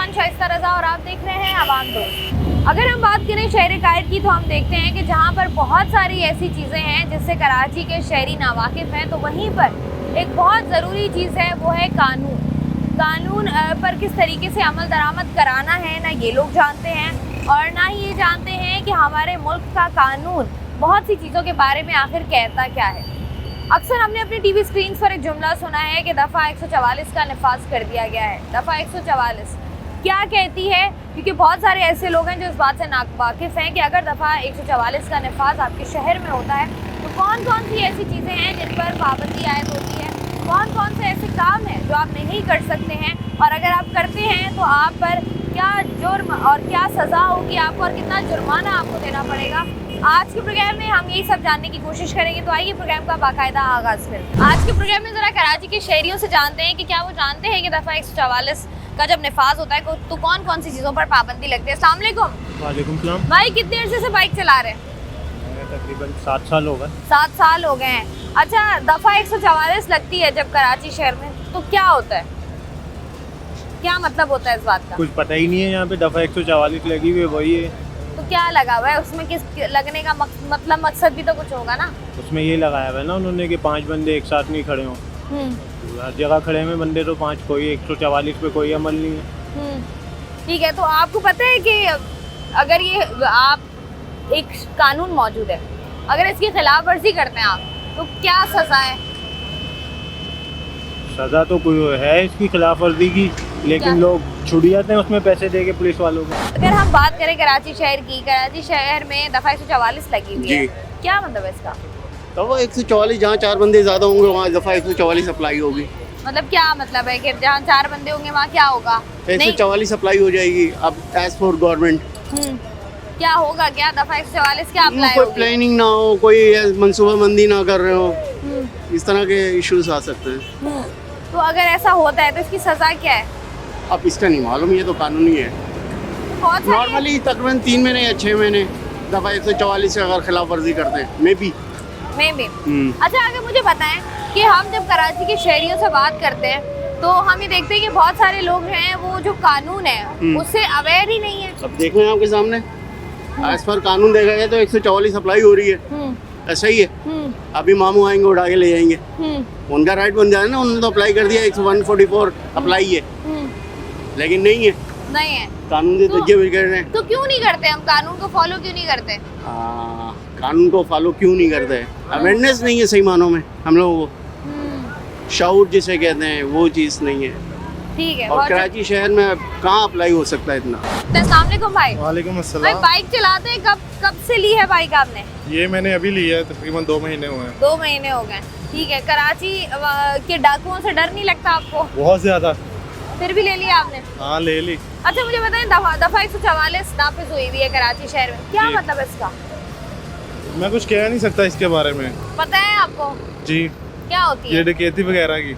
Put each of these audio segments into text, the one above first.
मेज़बान शाइस्ता रज़ा और आप देख रहे हैं अवाम दोस्त। अगर हम बात करें शहर कायद की तो हम देखते हैं कि जहाँ पर बहुत सारी ऐसी चीज़ें हैं जिससे कराची के शहरी नावाकिफ़ हैं, तो वहीं पर एक बहुत ज़रूरी चीज़ है, वो है कानून पर किस तरीके से अमल दरामद कराना है, ना ये लोग जानते हैं और ना ही ये जानते हैं कि हमारे मुल्क का कानून बहुत सी चीज़ों के बारे में आखिर कहता क्या है। अक्सर हमने अपनी टीवी स्क्रीन पर एक जुमला सुना है कि दफ़ा 144 का नफाज कर दिया गया है। दफ़ा 144 क्या कहती है, क्योंकि बहुत सारे ऐसे लोग हैं जो इस बात से नावाकिफ़ हैं कि अगर दफ़ा 144 का नफाज आपके शहर में होता है तो कौन कौन सी ऐसी चीज़ें हैं जिन पर पाबंदी आयद होती है, कौन कौन से ऐसे काम हैं जो आप नहीं कर सकते हैं और अगर आप करते हैं तो आप पर क्या जुर्म और क्या सज़ा होगी आपको और कितना जुर्माना आपको देना पड़ेगा। आज के प्रोग्राम में हम यही सब जानने की कोशिश करेंगे, तो आइए प्रोग्राम का बाकायदा आगाज़ फिर। आज के प्रोग्राम में ज़रा कराची के शहरियों से जानते हैं कि क्या वो जानते हैं कि दफ़ा 144 का जब नफाज होता है तो कौन कौन सी चीज़ों पर पाबंदी लगती है। अस्सलाम वालेकुम। वालेकुम सलाम। भाई कितने अर्से से बाइक चला रहे हैं? तकरीबन 7 साल हो गए। 7 साल हो गए हैं। अच्छा, दफ़ा 144 लगती है जब कराची शहर में, तो क्या होता है, क्या मतलब होता है इस बात का? कुछ पता ही नहीं है। यहाँ पे दफ़ा 144 लगी हुई है, वही है। तो क्या लगा हुआ है उसमें, किस लगने का मतलब मकसद भी तो कुछ होगा ना। उसमें ये लगाया हुआ है ना उन्होंने कि 5 बंदे एक साथ नहीं खड़े हों। हर जगह खड़े हैं बंदे तो 5, कोई 144 पे कोई अमल नहीं है। ठीक है, तो आपको पता है कि अगर ये आप एक कानून मौजूद है, अगर इसकी खिलाफ वर्जी करते हैं आप तो क्या सज़ा है? सज़ा तो कोई है इसकी खिलाफ वर्जी की, लेकिन लोग छुट जाते हैं उसमें पैसे दे के पुलिस वालों को। अगर हम बात करें कराची शहर की, कराची शहर में दफ़ा 144 लगी हुई है, क्या मतलब है इसका? तो वो 144 जहाँ 4 बंदे ज़्यादा होंगे वहाँ दफ़ा 144 अप्लाई होगी। मतलब क्या मतलब है कि जहाँ 4 बंदे होंगे वहाँ क्या होगा? 144 अप्लाई हो जाएगी। अब एज फॉर गवर्नमेंट क्या होगा, क्या दफ़ा 144 क्या अप्लाई कोई होगी? प्लानिंग ना हो, कोई मनसूबाबंदी ना कर रहे हो, इस तरह के इश्यूज आ सकते हैं। तो अगर ऐसा होता है तो इसकी सज़ा क्या है? अब इसका नहीं मालूम, ये तो कानूनी है। बहुत सारी नॉर्मली तकरीबन 3 महीने या 6 महीने दफ़ा 144 से अगर खिलाफ वर्जी करते हैं मे बी। अच्छा, अगर मुझे बताएं कि हम जब कराची के शहरियों से बात करते हैं तो हम ये देखते हैं कि बहुत सारे लोग जो हैं वो जो कानून है उससे अवेयर ही नहीं है। अब देख रहे हैं आपके सामने, एज पर कानून देखा जाए तो 144 अप्लाई हो रही है, ऐसा ही है। अभी मामू आएंगे उठा के ले जाएंगे, उनका राइट बन जाए ना, उन्होंने तो अप्लाई कर दिया 144 अप्लाई है, लेकिन नहीं है कानून के तज्जे भी कर रहे हैं। तो क्यों नहीं करते हम कानून को फॉलो क्यों नहीं करते? कानून को फॉलो क्यों नहीं करते? अवेयरनेस नहीं है सही मानों में हम लोगों को, शऊर जिसे कहते हैं वो चीज़ नहीं है। ठीक है, और कराची शहर में कहाँ अप्लाई हो सकता है इतना। अस्सलाम वालेकुम भाई। वालेकुम भाई अस्सलाम। बाइक चलाते हैं कब से ली है बाइक आपने? ये मैंने अभी लिया है, तकरीबन 2 महीने हुए हैं। 2 महीने हो गए। ठीक है, कराची के डाकुओं से डर नहीं लगता आपको? बहुत ज़्यादा। फिर भी ले लिया आपने? हाँ, ले ली। अच्छा, मुझे बताएं दफ़ा 144 नाफिज हुई हुई है कराची शहर में, क्या मतलब है इसका? मैं कुछ कह नहीं सकता इसके बारे में। पता है आपको? जी। क्या होती है? ये डकैती वगैरह की।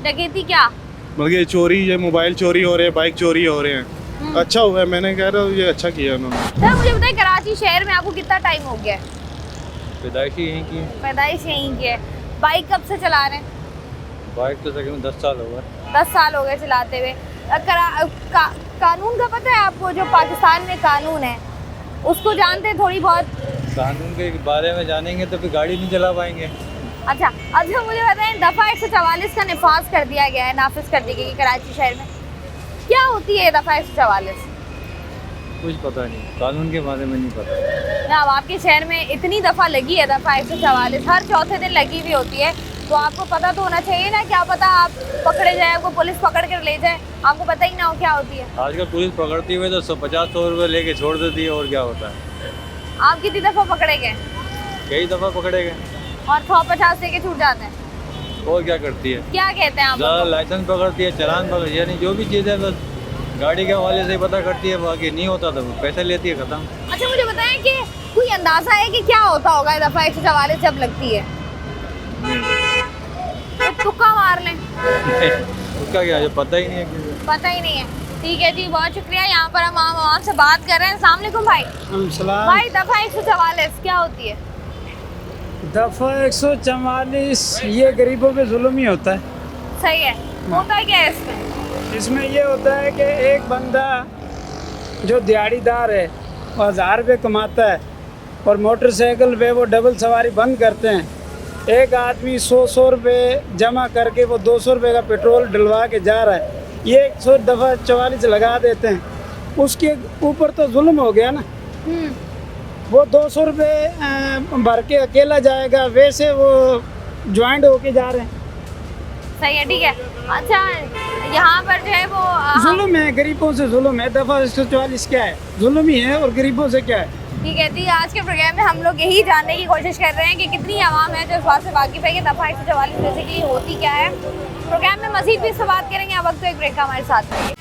डकैती क्या? मतलब ये चोरी, ये मोबाइल चोरी हो रहे हैं, बाइक चोरी हो रहे हैं। अच्छा हुआ है, मैंने कह रहा हूँ ये अच्छा किया उन्होंने। सर मुझे बताएं कराची शहर में आपको कितना टाइम हो गया है? पैदाइश यहीं की। पैदाइश यहीं की है। बाइक कब से चला रहे हैं? बाइक तो तकरीबन 10 साल हो गए। 10 साल हो गए चलाते हुए। कानून का पता है आपको? जो पाकिस्तान में कानून है उसको जानते हैं थोड़ी बहुत? कानून के बारे में जानेंगे तो फिर गाड़ी नहीं चला पाएंगे। अच्छा, मुझे बताएं दफ़ा 144 का नफाज कर दिया गया है, नाफिज कर दी गई है कराची शहर में, क्या होती है दफ़ा 144? कुछ पता नहीं, कानून के बारे में नहीं पता। ना, अब आपके शहर में इतनी दफ़ा लगी है दफ़ा 144, हर चौथे दिन लगी हुई होती है, तो आपको पता तो होना चाहिए ना। क्या पता आप पकड़े जाए, आपको पुलिस पकड़ कर ले जाए, आपको पता ही ना हो क्या होती है। आजकल पुलिस पकड़ती हुई तो 150-100 रुपये लेके छोड़ देती है, और क्या होता है। आप कितनी दफ़ा पकड़े गए? कई दफ़ा पकड़े गए और 150 लेके छूट जाते हैं, और क्या करती है? क्या कहते हैं आप? ज़्यादा लाइसेंस पकड़ती है, चालान पकड़ती है, यानी जो भी चीज़ है बस गाड़ी के हवाले से पता करती है, बाकी नहीं होता तो पैसे लेती है, ख़त्म। अच्छा, मुझे बताएं कि कोई अंदाज़ा है कि क्या होता होगा दफ़ा 144 जब लगती है? तो तुक्का मार लें। उसका क्या है, पता ही नहीं है। पता ही नहीं है। ठीक है जी, बहुत शुक्रिया। यहाँ पर हम आवाम से बात कर रहे हैं। अस्सलाम वालेकुम भाई। भाई दफ़ा 144 क्या होती है? दफ़ा 144 ये गरीबों पे जुल्म ही होता है। सही है। होता क्या है इसमें? इसमें ये होता है कि एक बंदा जो दिहाड़ीदार है वो 1000 रुपये कमाता है और मोटरसाइकिल पे वो डबल सवारी बंद करते हैं। एक आदमी 100 रुपये जमा करके वो 200 रुपये का पेट्रोल डलवा के जा रहा है, ये 100 दफ़ा 44 लगा देते हैं, उसके ऊपर तो जुल्म हो गया ना। वो 200 रुपये भर के अकेला जाएगा, वैसे वो ज्वाइंट होके जा रहे हैं। सही है, ठीक है। अच्छा, यहाँ पर जो है वो जुल्म है, गरीबों से जुल्म है। दफ़ा 144 क्या है? जुल्म ही है, और गरीबों से क्या है? ठीक है जी। आज के प्रोग्राम में हम लोग यही जानने की कोशिश कर रहे हैं कि कितनी आवाम है जो इस बात से वाकिफ़ है कि दफ़ा 144 बेसिकली होती क्या है। प्रोग्राम में मज़ीद भी इससे बात करेंगे। अब वक्त तो एक ब्रेक का हमारे साथ है।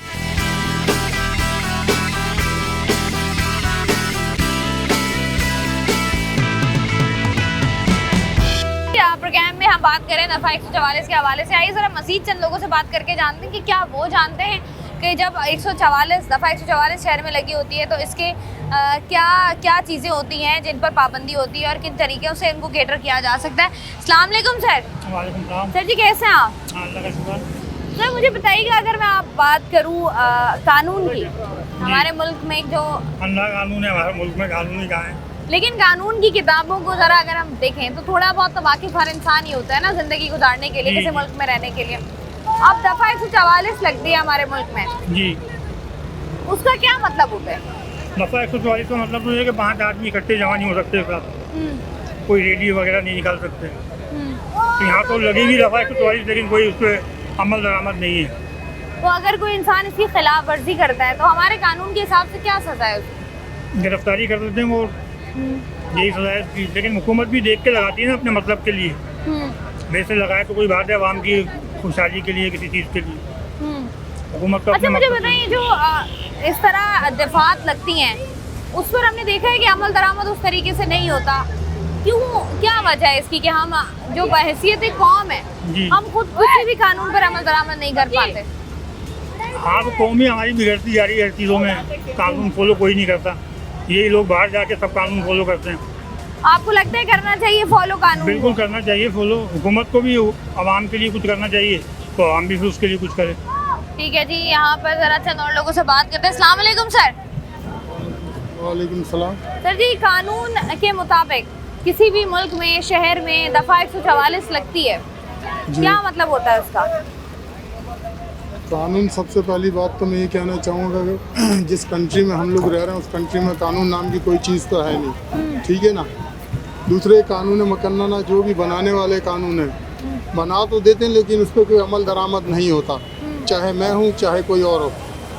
प्रोग्राम में हम बात करें दफ़ा 144 के हवाले से। आइए ज़रा मज़ीद चंद लोगों से बात करके जानते हैं कि क्या वो जानते हैं कि जब 144 दफ़ा 144 शहर में लगी होती है तो इसके क्या क्या चीज़ें होती हैं जिन पर पाबंदी होती है और किन तरीक़ों से इनको कैटर किया जा सकता है। अस्सलाम वालेकुम सर। सर जी कैसे हैं आप? सर मुझे बताइएगा, अगर मैं आप बात करूँ कानून की, हमारे मुल्क में जो कानून है, हमारे मुल्क में कानून ही कहाँ है, लेकिन कानून की किताबों को ज़रा अगर हम देखें तो थोड़ा बहुत तो वाकिफ़ हर इंसान ही होता है ना ज़िंदगी गुजारने के लिए, किसी मुल्क में रहने के लिए। अब दफ़ा 144 लगती है हमारे मुल्क में जी, उसका क्या मतलब होता है? दफ़ा 144 का मतलब तो ये है कि 5 आदमी इकट्ठे जमा नहीं हो सकते एक साथ, कोई रैली वगैरह नहीं निकाल सकते। तो यहाँ तो लगेगी दफ़ा 144, लेकिन कोई उस पर अमल दरामद नहीं है। तो अगर कोई इंसान इसकी खिलाफ वर्जी करता है तो हमारे कानून के हिसाब से क्या सज़ा है उसको? गिरफ्तारी कर देते हैं वो, यही सज़ा है। लेकिन हुकूमत भी देख के लगाती है ना अपने मतलब के लिए, वैसे लगाए तो कोई बात है आवाम की खुशहाली के लिए, किसी चीज़ के लिए हुकूमत का। अच्छा मुझे बताइए, जो इस तरह दफात लगती हैं उस पर हमने देखा है कि अमल दरामद उस तरीके से नहीं होता, क्यों? क्या वजह है इसकी कि हम जो बहैसियत कौम है हम खुद किसी भी कानून पर अमल दरामद नहीं कर पाते? हाँ, तो कौम ही हमारी बिगड़ती जा रही है हर चीज़ों में, कानून फॉलो कोई नहीं करता, यही लोग बाहर जाके सब कानून फॉलो करते हैं। आपको लगता है करना चाहिए फॉलो कानून? बिल्कुल करना चाहिए फॉलो, हुकूमत को भी आवाम के लिए कुछ करना चाहिए तो आवाम भी फिर उसके लिए कुछ करे। ठीक है जी, यहाँ पर ज़रा चंद और लोगों से बात करते हैं। अस्सलाम वालेकुम सर। वालेकुम सलाम। सर जी, कानून के मुताबिक किसी भी मुल्क में, शहर में दफ़ा 144 लगती है, क्या मतलब होता है उसका? कानून, सबसे पहली बात तो मैं ये कहना चाहूँगा कि जिस कंट्री में हम लोग रह रहे हैं उस कंट्री में कानून नाम की कोई चीज़ तो है नहीं, ठीक है ना। दूसरे कानून मुकन्ना जो भी बनाने वाले कानून है बना तो देते हैं, लेकिन उस पर कोई अमल दरामद नहीं होता, चाहे मैं हूँ चाहे कोई और हो।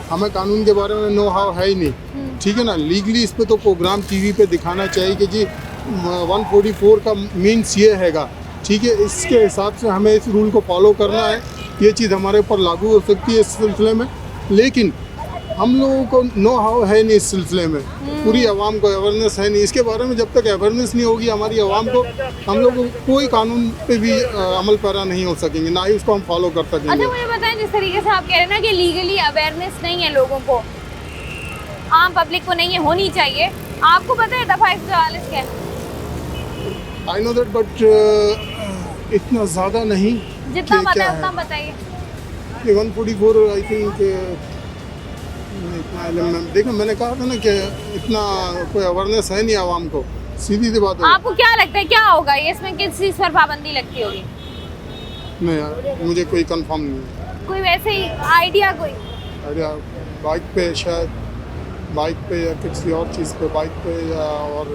हमें कानून के बारे में नो हाव है ही नहीं, ठीक है ना। लीगली इस पर तो प्रोग्राम टीवी पे दिखाना चाहिए कि जी 144 का मीन्स ये हैगा, ठीक है, इसके हिसाब से हमें इस रूल को फॉलो करना है, ये चीज़ हमारे ऊपर लागू हो सकती है इस सिलसिले में। लेकिन हम लोगों को नो हाव है नहीं इस सिलसिले में, पूरी आवाम को अवेयरनेस है नहीं इसके बारे में। जब तक अवेयरनेस नहीं होगी हमारी आवाम को, हम लोग कोई कानून पे भी अमल पैरा नहीं हो सकेंगे, ना ही उसको हम फॉलो कर सकेंगे। अच्छा मुझे बताएं, जिस तरीके से आप कह रहे हैं ना कि लीगली अवेयरनेस नहीं है लोगों को, आम पब्लिक को नहीं है, होनी चाहिए, आपको पता है दफ़ा 144 क्या है? आई नो दैट, बट इतना ज़्यादा नहीं, जितना पता है उतना बताइए। 144 आई थिंक, देखो मैंने कहा था ना कि इतना कोई अवेयरनेस है नहीं आवाम को, सीधी सी बात है। आपको क्या लगता है क्या होगा ये, इसमें किस चीज़ पर पाबंदी लगती होगी? नहीं यार, मुझे कोई कंफर्म नहीं है। कोई वैसे ही आइडिया कोई? अरे बाइक पे, शायद बाइक पे या किसी और चीज़ पे, बाइक पे या और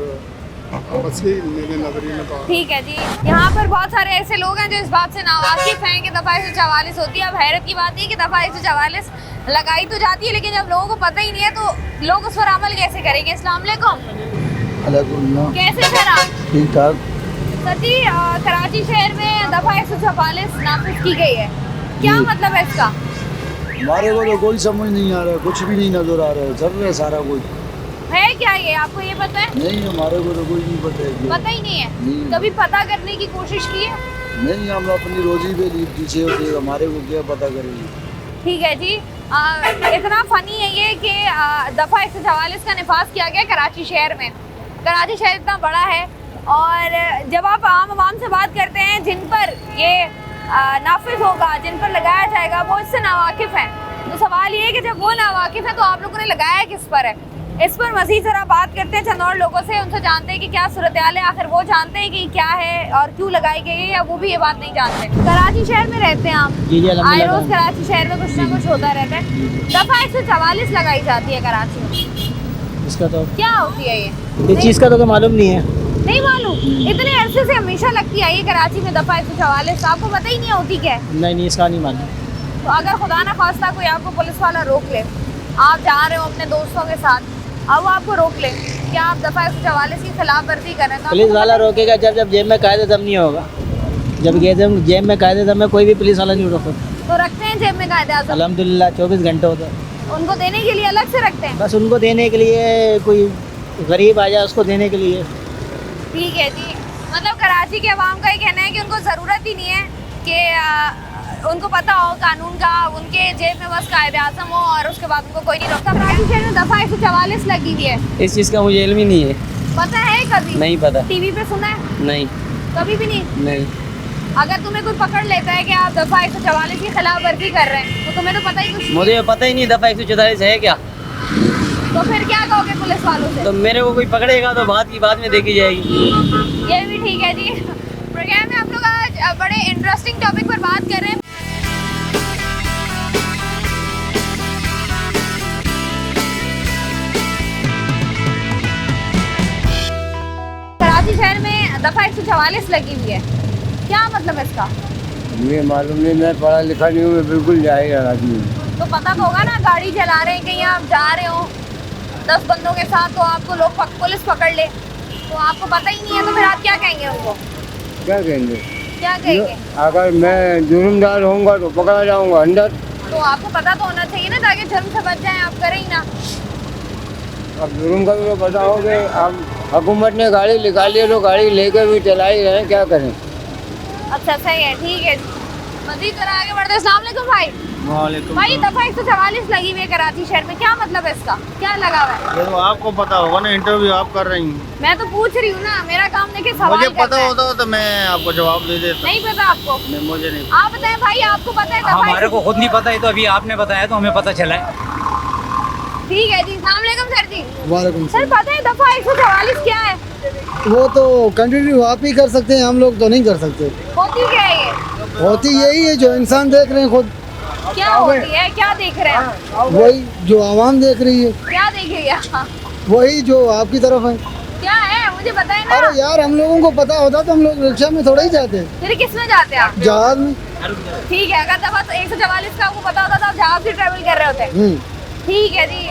बस यही मेरे नज़रिए में तो। ठीक है जी, यहाँ पर बहुत सारे ऐसे लोग हैं जो इस बात से नावाकिफ़ हैं कि दफ़ा 144 होती है। अब हैरत की बात है कि दफ़ा 144 लगाई तो जाती है, लेकिन जब लोगों को पता ही नहीं है तो लोग उस पर अमल कैसे करेंगे? अस्सलाम वालेकुम। कैसे सर आप? ठीक ठाक। सर जी, कराची शहर में दफ़ा 144 नाफिज की गई है, क्या मतलब है इसका? हमारे को तो कोई समझ नहीं आ रहा, कुछ भी नहीं नजर आ रहा है, चल रहा है सारा कुछ। है क्या ये, आपको ये पता है? नहीं, हमारे को तो कोई नहीं पता है। पता ही नहीं है? कभी पता करने की कोशिश की है? नहीं, हम अपनी रोजी पे पीछे होते, हमारे को क्या पता करेंगे। ठीक है जी, इतना फ़नी है ये कि दफ़ा 144 का निफाज किया गया कराची शहर में। कराची शहर इतना बड़ा है और जब आप आवाम से बात करते हैं जिन पर ये नाफिज होगा, जिन पर लगाया जाएगा, वो इससे नावाकिफ़ हैं। तो सवाल ये है कि जब वो नावाकिफ है तो आप लोगों ने लगाया किस पर है? इस पर मज़ीद ज़रा बात करते हैं चंद और लोगों से, उनसे जानते हैं कि क्या सूरत हाल है, आखिर वो जानते हैं कि क्या है और क्यों लगाई गई है या वो भी ये बात नहीं जानते। कराची शहर में रहते हैं आप? जी जी, आए अल्हम्दुलिल्लाह। रोज़ कराची शहर में कुछ ना कुछ होता रहता है। दफ़ा 144 लगाई जाती है कराची में, इसका तो क्या होती है ये? इस चीज़ का तो मालूम नहीं है। नहीं मालूम? इतने अरसे से हमेशा लगती आई है कराची में दफ़ा 144, आपको पता ही नहीं होती क्या है? नहीं, इसका नहीं मालूम। तो अगर खुदा ना खास्ता कोई आपको पुलिस वाला रोक ले, आप जा रहे हो अपने दोस्तों के साथ, अब वो आपको रोक ले कि आप दफ़ा 144 की खिलाफ वर्जी कर रहे हैं, तो पुलिस वाला रोकेगा जब जेब में कायदे दम नहीं होगा। जब जेब में कायदे दम है कोई भी पुलिस वाला नहीं रोकता। तो रखते हैं जेब में कायदे आज़म? अल्हम्दुलिल्लाह 24 घंटे होते हैं। उनको देने के लिए अलग से रखते हैं? बस उनको देने के लिए, कोई गरीब आ जाए उसको देने के लिए। ठीक है जी, मतलब कराची के अवाम का ये कहना है कि उनको ज़रूरत ही नहीं है कि उनको पता हो कानून का, उनके जेब में बस कायदे आज़म हो और उसके बाद उनको कोई नहीं रोकता। कराची शहर में दफ़ा 144 लगी हुई है, इस चीज़ का मुझे इल्म ही नहीं है। पता है कभी? नहीं पता। टीवी पे सुना है? नहीं, कभी भी नहीं? नहीं। अगर तुम्हें कोई पकड़ लेता है कि आप दफ़ा 144 की खिलाफ वर्जी कर रहे हैं तो तुम्हें तो पता ही कुछ नहीं। मुझे पता ही नहीं दफ़ा 144 है क्या। तो फिर क्या कहोगे पुलिस वालों से? तो मेरे को कोई पकड़ेगा तो बात की बाद में देखी जाएगी। ये भी ठीक है जी। प्रोग्राम में हम लोग आज बड़े इंटरेस्टिंग टॉपिक पर बात कर रहे हैं। कराची शहर में दफ़ा 144 लगी हुई है, क्या मतलब है इसका? मुझे मालूम नहीं, मैं पढ़ा लिखा नहीं हूँ, मैं बिल्कुल जाहिल आदमी हूँ। तो पता तो होगा ना, गाड़ी चला रहे हैं कहीं आप जा रहे हो 10 बंदों के साथ, तो आपको लोग पुलिस पकड़ ले तो आपको पता ही नहीं है, तो फिर आप क्या कहेंगे उनको? क्या कहेंगे? क्या कहेंगे? अगर मैं जुर्मदार होऊंगा तो पकड़ा जाऊंगा अंदर। तो आपको पता तो होना चाहिए ना, ताकि जुर्म से बच जाए, आप करें ही ना। अब जुर्म का भी तो पता हो कि अब हुकूमत ने गाड़ी निकाली है तो गाड़ी लेकर भी चलाई रहे, क्या करें। अच्छा सही है, ठीक है। मजीद तरह आगे बढ़ते। अस्सलाम वालेकुम भाई। वालेकुम भाई दफ़ा 144 लगी हुई है कराची शहर में, क्या मतलब है इसका, क्या लगा हुआ है? ये तो आपको पता होगा ना, इंटरव्यू आप कर रही हैं। मैं तो पूछ रही हूँ ना, मेरा काम देखिए सवाल मुझे करना पता है। होता तो मैं आपको जवाब दे देता। नहीं पता आपको? नहीं, मुझे नहीं। आप बताएं भाई, आपको पता है? हमारे को खुद नहीं पता है, तो अभी आपने बताया तो हमें पता चला है। ठीक है जी। अस्सलाम वालेकुम सर जी। वालेकुम सर पता है दफ़ा 144 क्या है? वो तो कंटिन्यू आप ही कर सकते हैं, हम लोग तो नहीं कर सकते। होती क्या है ये? होती यही है जो इंसान देख रहे हैं खुद। क्या होती है, क्या देख रहे हैं? वही जो आवाम देख रही है, क्या देख रही है? वही जो आपकी तरफ है। क्या है मुझे बताएं ना। अरे यार, हम लोगों को पता होता तो हम लोग रिक्शा में थोड़ा ही जाते। फिर किस में जाते हैं आप? जहाज में। ठीक है, अगर दफ़ा 144 का आपको पता होता तो आप जहाज से ट्रैवल कर रहे होते। ठीक है जी।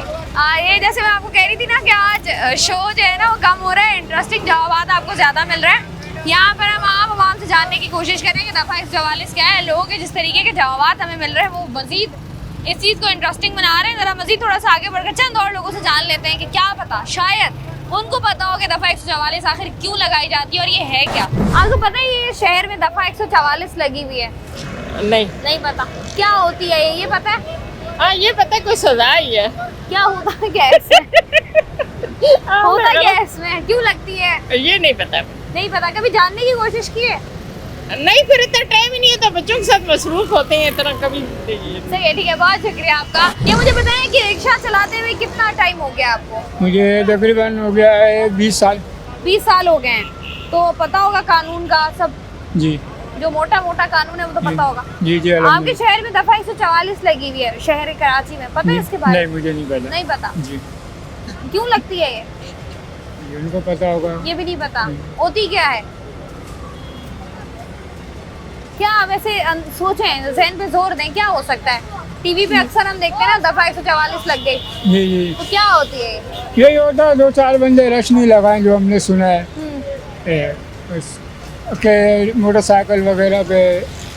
ये जैसे मैं आपको कह रही थी ना कि आज शो जो है ना वो कम हो रहा है, इंटरेस्टिंग जवाब आपको ज़्यादा मिल रहा है। यहाँ पर हम आवाम से जानने की कोशिश करें कि दफ़ा 144 क्या है। लोगों के जिस तरीके के जवाब हमें मिल रहे हैं वो मज़ीद इस चीज़ को इंटरेस्टिंग बना रहे हैं। ज़रा मज़ीद थोड़ा सा आगे बढ़कर चंद और लोगों से जान लेते हैं कि क्या पता शायद उनको पता हो कि दफ़ा 144 आखिर क्यों लगाई जाती है और ये है क्या। आपको पता है ये शहर में दफ़ा 144 लगी हुई है? नहीं पता। क्या होती है ये पता है? हाँ ये पता है, कोई सजा ही है। क्या होता है क्या इसमें? होता क्या है इसमें, क्यों लगती है? ये नहीं पता। नहीं पता, कभी जानने की कोशिश की है? नहीं, फिर इतना टाइम ही नहीं है तो बच्चों के साथ मसरूफ होते हैं, इतना कभी। सही है, ठीक है, बहुत शुक्रिया आपका। ये मुझे बताएं कि रिक्शा चलाते हुए कितना टाइम हो गया आपको? मुझे तकरीबन हो गया है 20 साल। 20 साल हो गए हैं, तो पता होगा कानून का सब? जी। जो मोटा मोटा कानून है वो तो पता होगा। जी जी। आपके शहर में दफ़ा 144 लगी हुई है, शहर कराची में, पता है इसके बारे में? नहीं, मुझे नहीं पता। नहीं पता? जी। क्यों लगती है ये? उनको पता होगा। ये भी नहीं पता। होती क्या है? क्या वैसे सोचें, ज़हन पे जोर दें, क्या हो सकता है? टीवी पे अक्सर हम देखते हैं ना दफ़ा 144 लग गई। जी जी। तो क्या होती है? यही होता है, 2-4 बंदे रश नहीं लगाएं, जो हमने सुना है कि मोटरसाइकिल वगैरह पे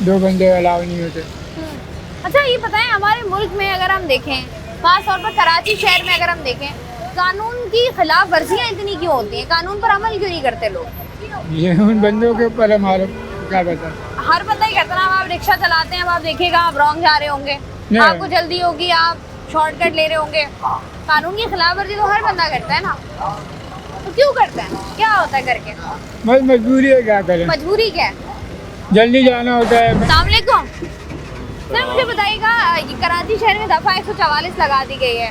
2 बंदे अलाउ नहीं होते। अच्छा ये बताएं, हमारे मुल्क में अगर हम देखें, खास तौर पर कराची शहर में अगर हम देखें, कानून की खिलाफ वर्जियाँ इतनी क्यों होती हैं? कानून पर अमल क्यों नहीं करते लोग? ये उन बंदों के ऊपर है, मालूम क्या पता। हर बंदा ही कहता है, आप रिक्शा चलाते हैं, अब आप देखिएगा आप रॉन्ग जा रहे होंगे, आपको जल्दी होगी, आप शॉर्टकट ले रहे होंगे। कानून की खिलाफ वर्जी तो हर बंदा करता है ना, तो क्यों करता है? क्या होता है करके? बस मजबूरी है, क्या करें। मजबूरी क्या है? जल्दी जाना होता है। अस्सलाम वालेकुम। सर मुझे बताइएगा, ये कराची शहर में दफ़ा 144 लगा दी गई है,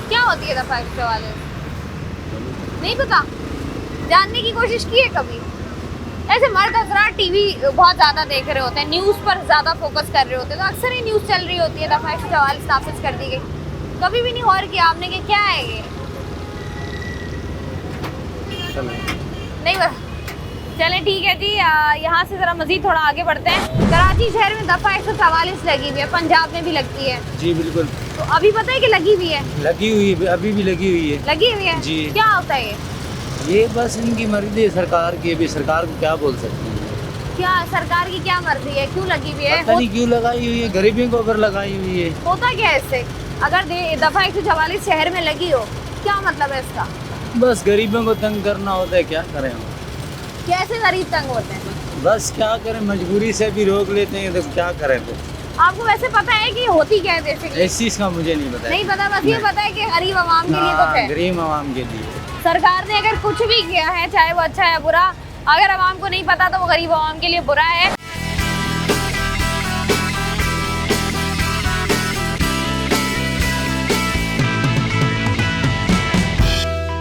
क्या होती है दफ़ा 144? नहीं पता, जानने की कोशिश की है कभी? ऐसे मर्द हजरात टीवी बहुत ज़्यादा देख रहे होते हैं, न्यूज़ पर ज़्यादा फोकस कर रहे होते हैं, तो अक्सर ही न्यूज़ चल रही होती है दफ़ा 144 नाफिज कर दी गई, कभी भी नहीं गौर किया आपने कि क्या है ये? नहीं बस, चलें ठीक है जी। यहाँ से ज़रा मज़ीद थोड़ा आगे बढ़ते हैं। कराची शहर में दफ़ा 144 लगी हुई है, पंजाब में भी लगती है जी बिल्कुल। तो अभी पता है कि लगी हुई है? लगी हुई है, अभी भी लगी हुई है। लगी हुई है जी। क्या होता है ये बस इनकी मर्जी है सरकार की, अभी सरकार को क्या बोल सकती है? क्या सरकार की क्या मर्जी है, क्यों लगी हुई है? पता नहीं क्यों लगाई हुई है, गरीबी को ऊपर लगाई हुई है। होता क्या है इससे? अगर दफ़ा 144 शहर में लगी हो, क्या मतलब है इसका? बस गरीबों को तंग करना होता है, क्या करें हम? कैसे गरीब तंग होते हैं? बस क्या करें, मजबूरी से भी रोक लेते हैं, तो क्या करें? तो आपको वैसे पता है कि होती क्या है बेसिकली? इस चीज़ का मुझे नहीं पता। नहीं पता, बस ये पता है कि गरीब आवाम के लिए कुछ है। गरीब आवाम के लिए सरकार ने अगर कुछ भी किया है, चाहे वो अच्छा है बुरा, अगर आवाम को नहीं पता तो वो गरीब आवाम के लिए बुरा है।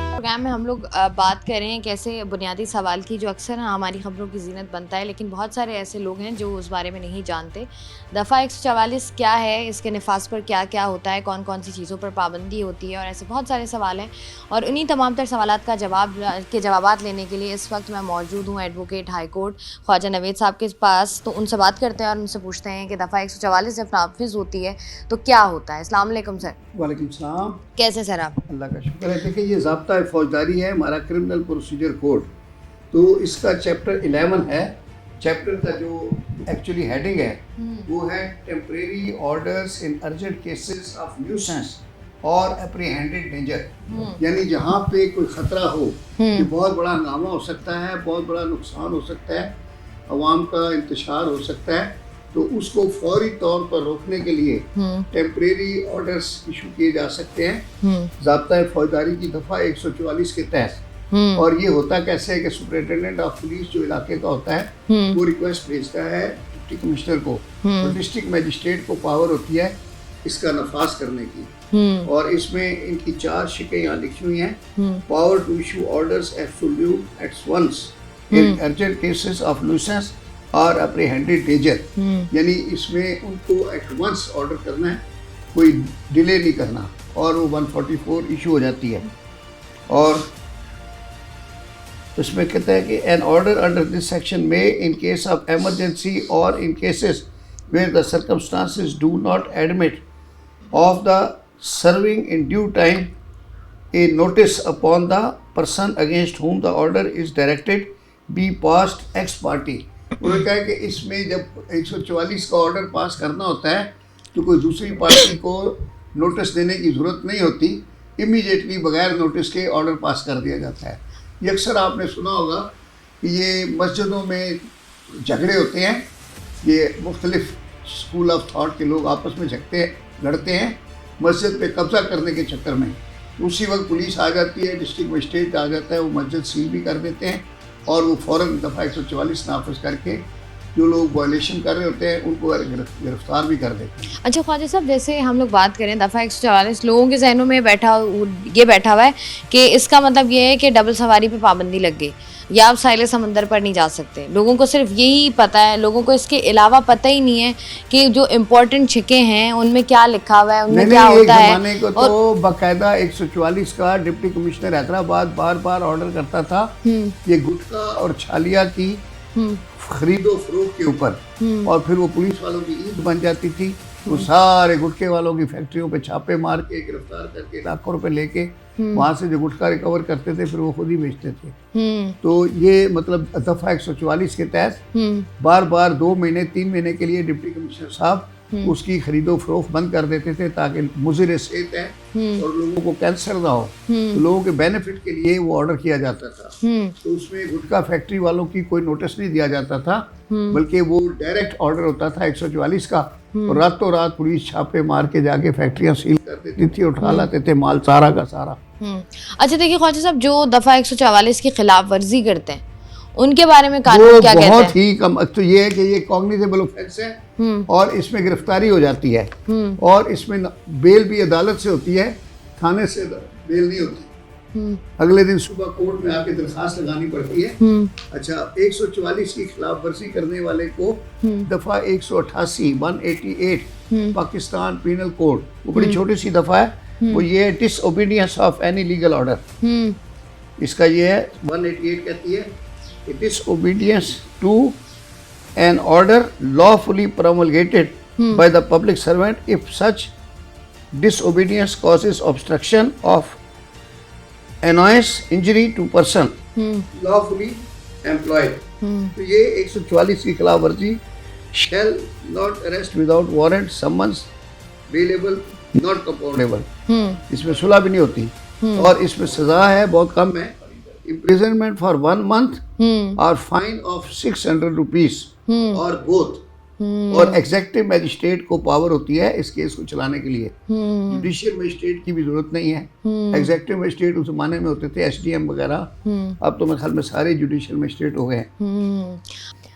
प्रोग्राम में हम लोग बात कर रहे हैं कैसे बुनियादी सवाल की जो अक्सर हमारी खबरों की जीनत बनता है, लेकिन बहुत सारे ऐसे लोग हैं जो उस बारे में नहीं जानते। दफ़ा 144 क्या है, इसके नफाज पर क्या क्या होता है, कौन कौन सी चीज़ों पर पाबंदी होती है, और ऐसे बहुत सारे सवाल हैं। और उन्हीं तमाम तर सवालात का जवाब लेने के लिए इस वक्त मैं मौजूद हूँ advocate high court Khwaja Naved साहब के पास। तो उनसे बात करते हैं और उनसे पूछते हैं कि दफ़ा 144 जब नाफिज होती है तो क्या होता है। अस्सलाम वालेकुम सर। वालेकुम सलाम। कैसे सर आप? अल्लाह का शुक्र है। देखिए ये ज़ाब्ता फौजदारी है हमारा क्रिमिनल प्रोसीजर कोड, तो इसका चैप्टर 11 है। चैप्टर का जो एक्चुअली हेडिंग है वो है temporary orders in urgent cases of nuisance और एप्रीहेंडेड डेंजर। यानी जहाँ पे कोई ख़तरा हो कि बहुत बड़ा हंगामा हो सकता है, बहुत बड़ा नुकसान हो सकता है, अवाम का इंतशार हो सकता है, तो उसको फौरी तौर पर रोकने के लिए टेम्परेरी ऑर्डर्स इशू किए जा सकते हैं ज़ाब्ता फौजदारी की दफ़ा 144 के तहत। और ये होता कैसे है कि सुपरिटेंडेंट ऑफ पुलिस जो इलाके का होता है वो रिक्वेस्ट भेजता है डिप्टी कमिश्नर को, तो डिस्ट्रिक्ट मजिस्ट्रेट को पावर होती है इसका नफाज करने की। और इसमें इनकी 4 शिकें यहाँ लिखी हुई हैं। Power to issue orders absolute at once in urgent cases of nuisance और एप्रीहेंडेड डेंजर, यानी इसमें उनको एट वंस ऑर्डर करना है, कोई डिले नहीं करना, और वो 144 इशू हो जाती है। और इसमें कहता है कि an order under this section में इन केस ऑफ एमरजेंसी और in cases where the circumstances do not admit of the serving in due time a notice upon the person against whom the order is directed be passed ex parte. उन्होंने कहा कि इसमें जब 144 का order pass करना होता है तो कोई दूसरी पार्टी को नोटिस देने की ज़रूरत नहीं होती, इमीडिएटली बगैर नोटिस के ऑर्डर पास कर दिया जाता है। ये अक्सर आपने सुना होगा कि ये मस्जिदों में झगड़े होते हैं, ये मुख्तलिफ स्कूल ऑफ थॉट के लोग आपस में लड़ते हैं मस्जिद पे कब्ज़ा करने के चक्कर में। उसी वक्त पुलिस आ जाती है, डिस्ट्रिक्ट मजिस्ट्रेट आ जाता है, वो मस्जिद सील भी कर देते हैं और वो फ़ौरन दफ़ा 144 नाफिज करके जो लोग वायलेशन कर रहे होते हैं उनको गिरफ्तार भी कर देते हैं। अच्छा ख्वाजा साहब, जैसे हम लोग बात करें दफ़ा 144, लोगों के जहनों में बैठा हुआ है कि इसका मतलब ये है कि डबल सवारी पे पाबंदी लग गई या आप साहिल समंदर पर नहीं जा सकते। लोगों को सिर्फ यही पता है, लोगों को इसके अलावा पता ही नहीं है कि जो इम्पोर्टेंट छिके हैं उनमें क्या लिखा हुआ है, उनमें क्या होता है। को तो बाकायदा 144 का डिप्टी कमिश्नर हैदराबाद बार बार ऑर्डर करता था ये गुटखा और छालिया की खरीदो फरोख्त के ऊपर, और फिर वो पुलिस वालों की ईद बन जाती थी। वो सारे गुटखे वालों की फैक्ट्रियों पे छापे मार के गिरफ्तार करके लाखों रुपए लेके वहाँ से जो गुटखा रिकवर करते थे फिर वो खुद ही बेचते थे। तो ये मतलब दफ़ा 144 के तहत बार बार 2 महीने 3 महीने के लिए डिप्टी कमिश्नर साहब उसकी खरीदो फरोख्त बंद कर देते थे ताकि मुज़िर सेहत है और लोगों को कैंसर ना हो, तो लोगों के बेनिफिट के लिए वो ऑर्डर किया जाता था। तो उसमें गुटखा फैक्ट्री वालों की कोई नोटिस नहीं दिया जाता था, बल्कि वो डायरेक्ट ऑर्डर होता था 144 का, और रातों रात पुलिस छापे मार के जाके फैक्ट्रियां सील कर देती थी, उठा लाते थे माल सारा का सारा। अच्छा देखिए ख्वाजा साहब, जो दफ़ा 144 की खिलाफ वर्जी करते हैं उनके बारे में कानून क्या कहते हैं? बहुत ही कम। तो ये है कि ये कॉग्निजेबल ऑफेंस है और इसमें गिरफ्तारी हो जाती है और इसमें बेल भी अदालत से होती है, थाने से बेल नहीं होती। अगले दिन सुबह कोर्ट में आके दरखास्त लगानी पड़ती है। अच्छा, 144 की खिलाफ वर्जी करने वाले को दफा 188 188 पाकिस्तान पीनल कोड, वो बड़ी छोटी सी दफा है, वो ये है disobedience of any legal order. इसका ये है 188 कहती है disobedience to an order lawfully promulgated by the public servant if such disobedience causes obstruction of annoyance, injury to person lawfully employed। तो ये 144 की खिलाफ वर्जी shall not arrest without warrant, summons, bailable, not compoundable। इसमें सुलह भी नहीं होती और इसमें सजा है बहुत कम है, imprisonment for 1 month or fine of 600 rupees और both। और एग्जेक्टिव मैजिस्ट्रेट को पावर होती है इस केस को चलाने के लिए, जुडिशियल मैजिस्ट्रेट की भी जरूरत नहीं है। एग्जेक्टिव मैजिस्ट्रेट उस जमाने में होते थे एसडीएम वगैरह, अब तो मेरे ख्याल में सारे जुडिशियल मैजिस्ट्रेट हो गए हैं।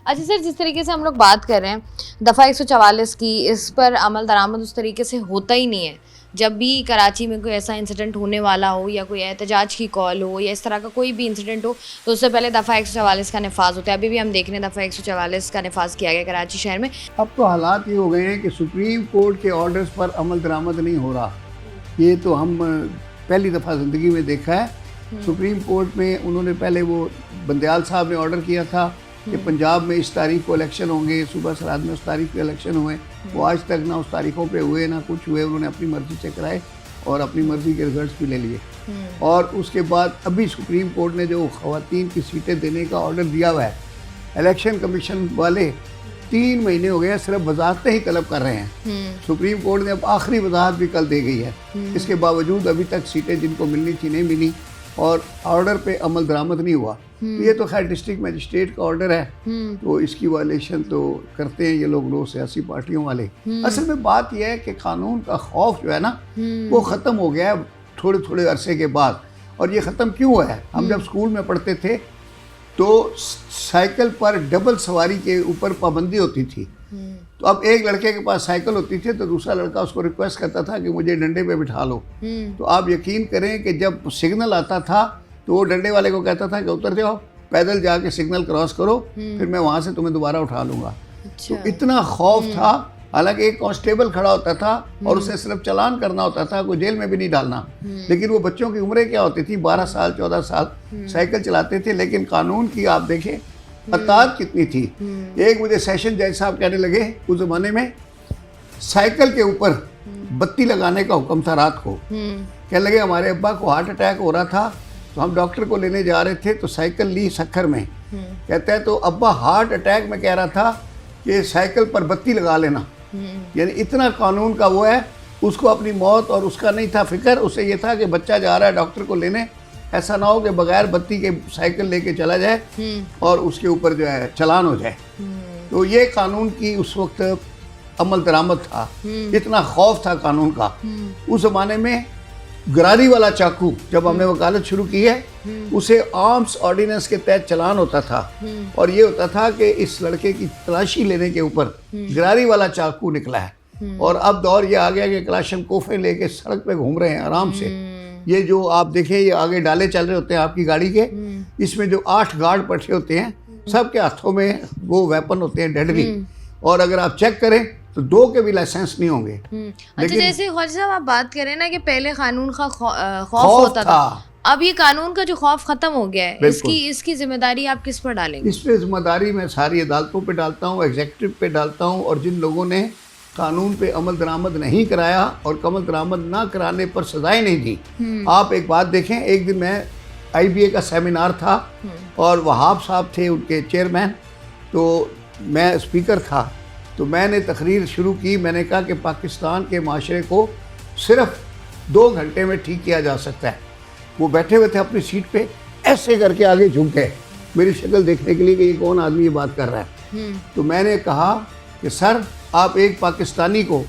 अच्छा सर, जिस तरीके से हम लोग बात कर रहे हैं दफ़ा 144 की, इस पर अमल दरामद उस तरीके से होता ही नहीं है। जब भी कराची में कोई ऐसा इंसिडेंट होने वाला हो या कोई एहतजाज की कॉल हो या इस तरह का कोई भी इंसिडेंट हो तो उससे पहले दफ़ा 144 का नफाज होता है। अभी भी हम देख रहे हैं दफ़ा 144 का नफाज किया गया कराची शहर में। अब तो हालात ये हो गए हैं कि सुप्रीम कोर्ट के ऑर्डर्स पर अमल दरामद नहीं हो रहा। ये तो हम पहली दफ़ा ज़िंदगी में देखा है। सुप्रीम कोर्ट में उन्होंने पहले वो बंदयाल साहब ने ऑर्डर किया था कि पंजाब में इस तारीख को इलेक्शन होंगे, सूबा सरहद में उस तारीख पे इलेक्शन हुए, वो आज तक ना उस तारीखों पे हुए ना कुछ हुए। उन्होंने अपनी मर्जी से कराए और अपनी मर्जी के रिजल्ट्स भी ले लिए। और उसके बाद अभी सुप्रीम कोर्ट ने जो ख़वातीन की सीटें देने का ऑर्डर दिया हुआ है, इलेक्शन कमीशन वाले 3 महीने हो गए सिर्फ वजाहतें ही तलब कर रहे हैं। सुप्रीम कोर्ट ने अब आखिरी वजाहत भी कल दे गई है। इसके बावजूद अभी तक सीटें जिनको मिलनी थी नहीं मिली और ऑर्डर पे अमल दरामद नहीं हुआ। तो ये तो खैर डिस्ट्रिक्ट मजिस्ट्रेट का ऑर्डर है, तो इसकी वायलेशन तो करते हैं ये लोग सियासी पार्टियों वाले। असल में बात यह है कि कानून का खौफ जो है ना वो ख़त्म हो गया है थोड़े थोड़े अरसे के बाद। और ये ख़त्म क्यों हुआ है? हम जब स्कूल में पढ़ते थे तो साइकिल पर डबल सवारी के ऊपर पाबंदी होती थी। तो अब एक लड़के के पास साइकिल होती थी तो दूसरा लड़का उसको रिक्वेस्ट करता था कि मुझे डंडे पे बिठा लो। तो आप यकीन करें कि जब सिग्नल आता था तो वो डंडे वाले को कहता था कि उतर जाओ, पैदल जाके सिग्नल क्रॉस करो, फिर मैं वहाँ से तुम्हें दोबारा उठा लूँगा। तो इतना खौफ था। हालांकि एक कांस्टेबल खड़ा होता था और उसे सिर्फ चालान करना होता था, कोई जेल में भी नहीं डालना। लेकिन वो बच्चों की उम्रें क्या होती थी, 12 साल 14 साल साइकिल चलाते थे। लेकिन कानून की आप देखें अतात कितनी थी। एक मुझे सेशन जज साहब कहने लगे उस ज़माने में साइकिल के ऊपर बत्ती लगाने का हुक्म था रात को। कहने लगे हमारे अब्बा को हार्ट अटैक हो रहा था तो हम डॉक्टर को लेने जा रहे थे तो साइकिल ली सक्खर में। कहते हैं तो अब्बा हार्ट अटैक में कह रहा था कि साइकिल पर बत्ती लगा लेना। यानी इतना कानून का वो है, उसको अपनी मौत और उसका नहीं था फिक्र। उसे ये था कि बच्चा जा रहा है डॉक्टर को लेने, ऐसा ना हो कि बगैर बत्ती के साइकिल लेके चला जाए और उसके ऊपर जो है चालान हो जाए। तो ये कानून की उस वक्त अमल दरामद था, इतना खौफ था कानून का। उस ज़माने में गरारी वाला चाकू जब हमने वकालत शुरू की है उसे आर्म्स ऑर्डिनेंस के तहत चालान होता था और ये होता था कि इस लड़के की तलाशी लेने के ऊपर गरारी वाला चाकू निकला है। और अब दौर ये आ गया कि क्लाशन कोफे लेके सड़क पे घूम रहे हैं आराम से। ये जो आप देखें ये आगे डाले चल रहे होते हैं आपकी गाड़ी के, इसमें जो 8 गार्ड बैठे होते हैं सबके हाथों में वो वेपन होते हैं डेडली। और अगर आप चेक करें तो 2 के भी लाइसेंस नहीं होंगे। अच्छा, जैसे ख्वाजा साहब आप बात करें ना कि पहले कानून का खौफ होता था, अब ये कानून का जो खौफ खत्म हो गया है, इसकी जिम्मेदारी आप किस पर डालेंगे? इस पे जिम्मेदारी मैं सारी अदालतों पे डालता हूँ, एग्जीक्यूटिव पे डालता हूँ और जिन लोगों ने कानून पे अमल दरामद नहीं कराया और अमल दरामद ना कराने पर सजाएं नहीं दी। आप एक बात देखें, एक दिन मैं IBA का सेमिनार था और वहाब साहब थे उनके चेयरमैन, तो मैं स्पीकर था। तो मैंने तकरीर शुरू की। मैंने कहा कि पाकिस्तान के माशरे को सिर्फ 2 घंटे में ठीक किया जा सकता है। वो बैठे हुए थे अपनी सीट पे, ऐसे करके आगे झुक गए मेरी शक्ल देखने के लिए कि ये कौन आदमी ये बात कर रहा है। तो मैंने कहा कि सर आप एक पाकिस्तानी को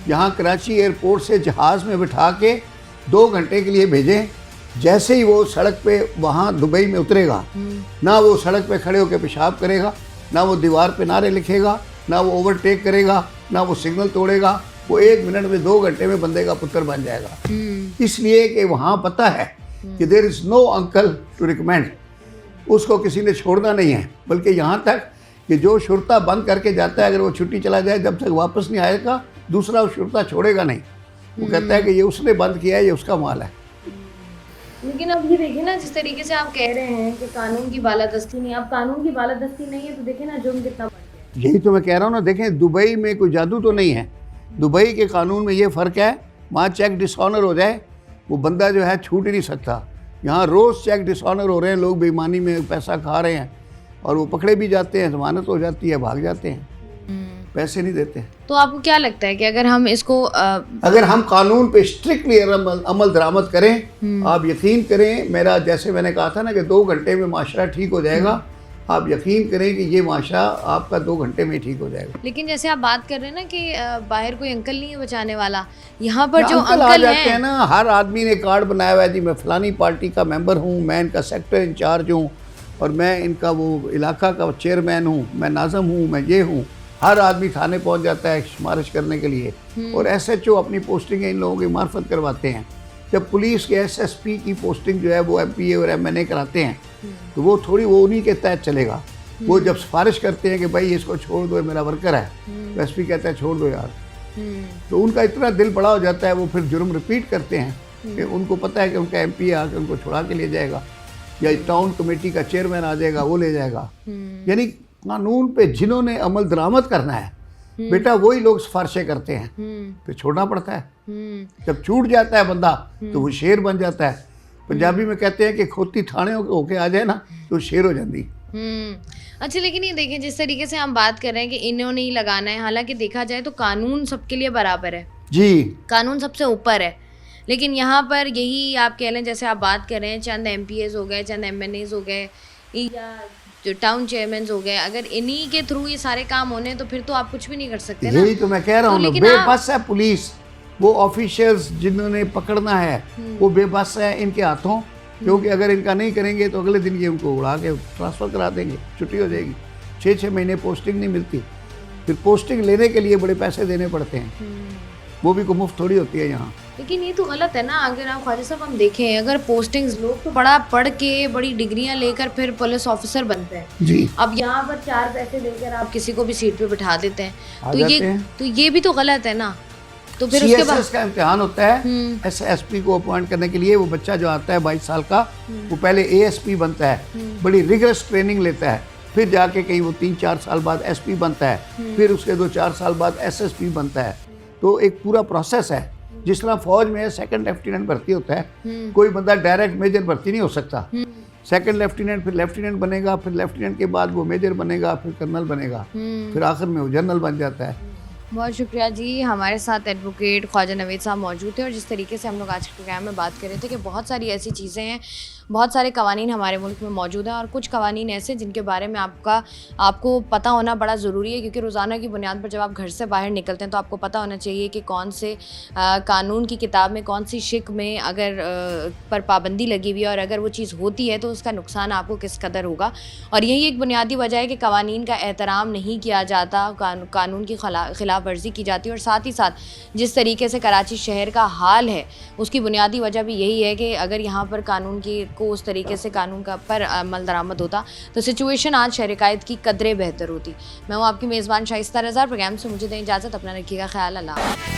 यहाँ कराची एयरपोर्ट से जहाज़ में बिठा के 2 घंटे के लिए भेजें जैसे ही वो सड़क पे वहाँ दुबई में उतरेगा, ना वो सड़क पे खड़े होकर पेशाब करेगा, ना वो दीवार पे नारे लिखेगा, ना वो ओवरटेक करेगा, ना वो सिग्नल तोड़ेगा। वो 1 मिनट में 2 घंटे में बंदे का पुत्र बन जाएगा। इसलिए कि वहाँ पता है कि there is no uncle to recommend, उसको किसी ने छोड़ना नहीं है। बल्कि यहाँ तक कि जो शुरता बंद करके जाता है, अगर वो छुट्टी चला जाए, जब तक वापस नहीं आएगा दूसरा उस शुरता छोड़ेगा नहीं। वो कहता है कि ये उसने बंद किया है, ये उसका माल है। लेकिन अब ये देखिए ना, जिस तरीके से आप कह रहे हैं कि कानून की बालादस्ती नहीं, अब कानून की बालादस्ती नहीं है तो देखिए ना जुर्म कितना बढ़ गया। यही तो मैं कह रहा हूँ ना। देखें, दुबई में कोई जादू तो नहीं है। दुबई के कानून में ये फ़र्क है, वहाँ चेक डिसऑनर हो जाए वो बंदा जो है छूट ही नहीं सकता। यहाँ रोज़ चेक डिसऑनर हो रहे हैं, लोग बेईमानी में पैसा खा रहे हैं और वो पकड़े भी जाते हैं, जमानत हो जाती है, भाग जाते हैं, पैसे नहीं देते। तो आपको क्या लगता है कि अगर हम इसको अगर हम कानून पे स्ट्रिक्टली अमल दरामद करें, आप यकीन करें, मेरा जैसे मैंने कहा था ना कि 2 घंटे में माशरा ठीक हो जाएगा, आप यकीन करें कि ये माशरा आपका 2 घंटे में ठीक हो जाएगा। लेकिन जैसे आप बात कर रहे हैं ना कि बाहर कोई अंकल नहीं है बचाने वाला, यहाँ पर जो अंकल आ अंकल जाते हैं ना, हर आदमी ने कार्ड बनाया हुआ है, जी मैं फलानी पार्टी का मेंबर हूँ, मैं इनका सेक्टर इंचार्ज हूँ और मैं इनका वो इलाका का चेयरमैन हूँ, मैं नाज़म हूँ, मैं ये हूँ। हर आदमी थाने पहुँच जाता है शुमारिश करने के लिए और SHO अपनी पोस्टिंग इन लोगों की मार्फत करवाते हैं। जब पुलिस के SSP की पोस्टिंग जो है वो MPA और MNA कराते हैं तो वो थोड़ी वो उन्हीं के तहत चलेगा। वो जब सिफारिश करते हैं कि भाई इसको छोड़ दो, मेरा वर्कर है, तो SP कहता है छोड़ दो यार, तो उनका इतना दिल बड़ा हो जाता है, वो फिर जुर्म रिपीट करते हैं कि उनको पता है कि उनका MPA आकर उनको छुड़ा के ले जाएगा या टाउन कमेटी का चेयरमैन आ जाएगा, वो ले जाएगा। यानी कानून पे जिन्होंने अमल दरामद करना है बेटा, वही लोग सिफारिशें करते हैं, फिर छोड़ना पड़ता है। जब छूट जाता है बंदा तो वो शेर बन जाता है। पंजाबी में कहते हैं कि खोती थाने होके आ जाए ना तो शेर हो जाती। अच्छा, लेकिन ये देखें जिस तरीके से हम बात कर रहे हैं कि इन्होंने ही लगाना है, हालांकि देखा जाए तो कानून सबके लिए बराबर है जी, कानून सबसे ऊपर है। लेकिन यहाँ पर यही आप कह लें, जैसे आप बात कर रहे हैं, चंद MPAs हो गए, चंद MNAs हो गए या जो टाउन चेयरमैन हो गए, अगर इन्हीं के थ्रू ये सारे काम होने तो फिर तो आप कुछ भी नहीं कर सकते ना। यही तो मैं कह रहा हूँ, बेबस है पुलिस। वो ऑफिशियल्स जिन्होंने पकड़ना है वो बेबस है इनके हाथों, क्योंकि अगर इनका नहीं करेंगे तो अगले दिन ये उनको उड़ा के ट्रांसफ़र करा देंगे, छुट्टी हो जाएगी। 6-6 महीने पोस्टिंग नहीं मिलती, फिर पोस्टिंग लेने के लिए बड़े पैसे देने पड़ते हैं, वो भी को मुफ्त थोड़ी होती है यहाँ। लेकिन ये तो गलत है ना। अगर आप ख्वाजा साहब हम देखें, अगर पोस्टिंग्स लोग तो बड़ा पढ़ के बड़ी डिग्रियां लेकर फिर पुलिस ऑफिसर बनते हैं जी। अब यहाँ पर 4 पैसे देकर आप किसी को भी सीट पे बिठा देते हैं, तो ये भी तो गलत है ना। तो फिर उसके बाद का इम्तिहान होता है SSP को अपॉइंट करने के लिए। वो बच्चा जो आता है 22 साल का, वो पहले ASP बनता है, बड़ी रिगरस ट्रेनिंग लेता है, फिर जाके कहीं वो 3-4 साल बाद SP बनता है, फिर उसके 2-4 साल बाद SSP बनता है। तो एक पूरा प्रोसेस है। जिस तरह फौज में 2nd लेफ्टिनेंट भर्ती होता है, कोई बंदा डायरेक्ट मेजर भर्ती नहीं हो सकता। 2nd लेफ्टिनेंट, फिर लेफ्टिनेंट बनेगा, फिर लेफ्टिनेंट के बाद वो मेजर बनेगा, फिर कर्नल बनेगा, फिर आखिर में वो जनरल बन जाता है। बहुत शुक्रिया जी। हमारे साथ एडवोकेट ख्वाजा नवेद साहब मौजूद थे और जिस तरीके से हम लोग आज के प्रोग्राम में बात कर रहे थे कि बहुत सारी ऐसी चीज़ें हैं, बहुत सारे कवानीन हमारे मुल्क में मौजूद हैं और कुछ कवानीन ऐसे जिनके बारे में आपको पता होना बड़ा ज़रूरी है, क्योंकि रोज़ाना की बुनियाद पर जब आप घर से बाहर निकलते हैं तो आपको पता होना चाहिए कि कौन से कानून की किताब में, कौन सी शिक में अगर पर पाबंदी लगी हुई है और अगर वो चीज़ होती है तो उसका नुकसान आपको किस कदर होगा। और यही एक बुनियादी वजह है कि कवानीन का एहतराम नहीं किया जाता, कानून की खिलाफ वर्जी की जाती है। और साथ ही साथ जिस तरीके से कराची शहर का हाल है उसकी बुनियादी वजह भी यही है कि अगर यहाँ पर कानून को उस तरीके से कानून का पर अमल दरामद होता तो सिचुएशन आज शहर कायद की कदरे बेहतर होती। मैं हूँ आपकी मेज़बान शाइस्ता रज़ा। प्रोग्राम से मुझे दें इजाज़त, अपना रखिएगा ख्याल। अल्लाह।